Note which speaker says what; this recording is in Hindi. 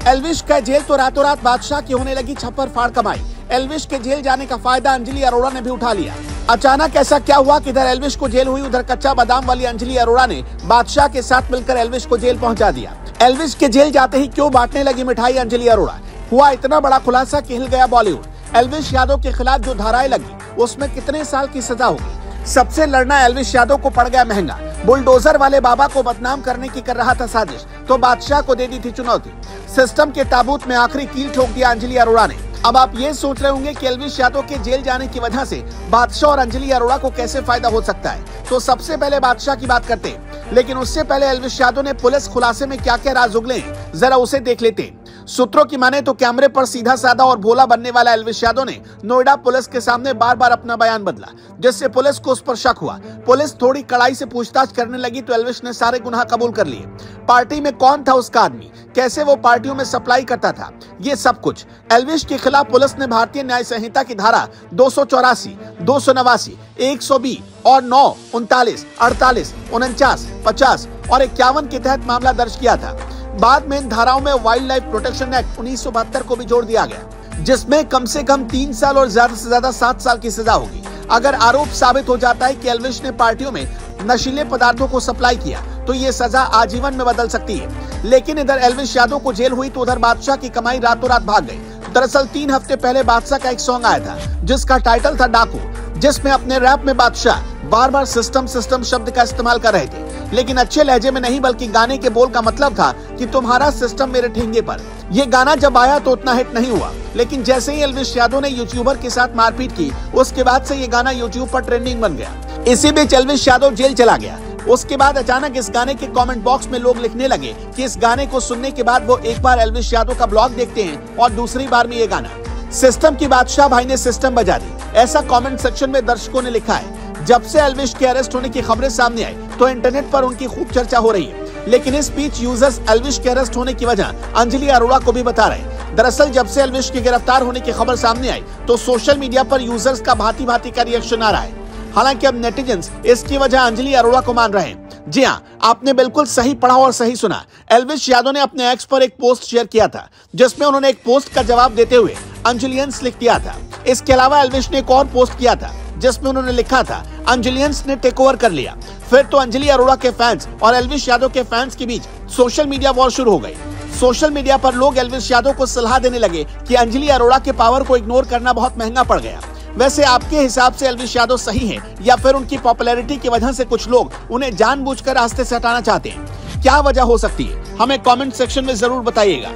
Speaker 1: एल्विश का जेल तो रातों रात बादशाह की होने लगी छप्पर फाड़ कमाई। एल्विश के जेल जाने का फायदा अंजलि अरोड़ा ने भी उठा लिया। अचानक ऐसा क्या हुआ कि इधर एल्विश को जेल हुई, उधर कच्चा बादाम वाली अंजलि अरोड़ा ने बादशाह के साथ मिलकर एल्विश को जेल पहुंचा दिया। एल्विश के जेल जाते ही क्यों बांटने लगी मिठाई अंजलि अरोड़ा? हुआ इतना बड़ा खुलासा कि हिल गया बॉलीवुड। एल्विश यादव के खिलाफ जो धाराएं लगी उसमें कितने साल की सजा होगी? सबसे लड़ना एल्विश यादव को पड़ गया महंगा। बुलडोजर वाले बाबा को बदनाम करने की कर रहा था साजिश, तो बादशाह को दे दी थी चुनौती। सिस्टम के ताबूत में आखिरी कील ठोक दिया अंजलि अरोड़ा ने। अब आप ये सोच रहे होंगे कि एल्विश यादव के जेल जाने की वजह से बादशाह और अंजलि अरोड़ा को कैसे फायदा हो सकता है, तो सबसे पहले बादशाह की बात करते हैं। लेकिन उससे पहले एल्विश यादव ने पुलिस खुलासे में क्या क्या राज उगले हैं, जरा उसे देख लेते हैं। सूत्रों की माने तो कैमरे पर सीधा साधा और भोला बनने वाला एल्विश यादव ने नोएडा पुलिस के सामने बार बार अपना बयान बदला, जिससे पुलिस को उस पर शक हुआ। पुलिस थोड़ी कड़ाई से पूछताछ करने लगी तो एल्विश ने सारे गुनाह कबूल कर लिए। पार्टी में कौन था उसका आदमी, कैसे वो पार्टियों में सप्लाई करता था, ये सब कुछ। एल्विश के खिलाफ पुलिस ने भारतीय न्याय संहिता की धारा 284, 289, 120 और 9, 39, 48, 49, 50 और 51 के तहत मामला दर्ज किया था। बाद में इन धाराओं में वाइल्ड लाइफ प्रोटेक्शन एक्ट 1972 को भी जोड़ दिया गया, जिसमें कम से कम 3 साल और ज्यादा से ज्यादा 7 साल की सजा होगी अगर आरोप साबित हो जाता है कि एल्विश ने पार्टियों में नशीले पदार्थों को सप्लाई किया, तो ये सजा आजीवन में बदल सकती है। लेकिन इधर एल्विश यादव को जेल हुई तो उधर बादशाह की कमाई रातों रात भाग गई। दरअसल 3 हफ्ते पहले बादशाह का एक सॉन्ग आया था जिसका टाइटल था डाकू, जिसमें अपने रैप में बादशाह बार बार सिस्टम सिस्टम शब्द का इस्तेमाल कर रहे थे, लेकिन अच्छे लहजे में नहीं बल्कि गाने के बोल का मतलब था कि तुम्हारा सिस्टम मेरे ठेंगे पर। ये गाना जब आया तो उतना हिट नहीं हुआ, लेकिन जैसे ही एल्विश यादव ने यूट्यूबर के साथ मारपीट की उसके बाद से ये गाना यूट्यूब पर ट्रेंडिंग बन गया। इसी बीच एल्विश यादव जेल चला गया। उसके बाद अचानक इस गाने के कमेंट बॉक्स में लोग लिखने लगे कि इस गाने को सुनने के बाद वो एक बार एल्विश यादव का ब्लॉग देखते हैं और दूसरी बार में ये गाना। सिस्टम की बादशाह भाई ने सिस्टम बजा दी, ऐसा कमेंट सेक्शन में दर्शकों ने लिखा है। जब से एल्विश के अरेस्ट होने की खबरें सामने आई तो इंटरनेट पर उनकी खूब चर्चा हो रही है, लेकिन इस बीच यूजर्स एल्विश के अरेस्ट होने की वजह अंजलि अरोड़ा को भी बता रहे हैं। दरअसल जब से एल्विश के गिरफ्तार होने की खबर सामने आई तो सोशल मीडिया पर यूजर्स का भांति भांति का रिएक्शन आ रहा है। हालांकि अब नेटिजन्स इसकी वजह अंजलि अरोड़ा को मान रहे हैं। जी हाँ, आपने बिल्कुल सही पढ़ा और सही सुना। एल्विश यादव ने अपने एक्स पर एक पोस्ट शेयर किया था जिसमें उन्होंने एक पोस्ट का जवाब देते हुए अंजलियंस लिख दिया था। इसके अलावा एल्विश ने एक और पोस्ट किया था जिसमें उन्होंने लिखा था अंजलियंस ने टेक ओवर कर लिया। फिर तो अंजलि अरोड़ा के फैंस और एल्विश यादव के फैंस के बीच सोशल मीडिया वॉर शुरू हो गई। सोशल मीडिया पर लोग एल्विश यादव को सलाह देने लगे कि अंजलि अरोड़ा के पावर को इग्नोर करना बहुत महंगा पड़ गया। वैसे आपके हिसाब से एल्विश यादव सही है या फिर उनकी पॉपुलैरिटी की वजह से कुछ लोग उन्हें जानबूझकर रास्ते से हटाना चाहते हैं? क्या वजह हो सकती है, हमें कमेंट सेक्शन में जरूर बताइएगा।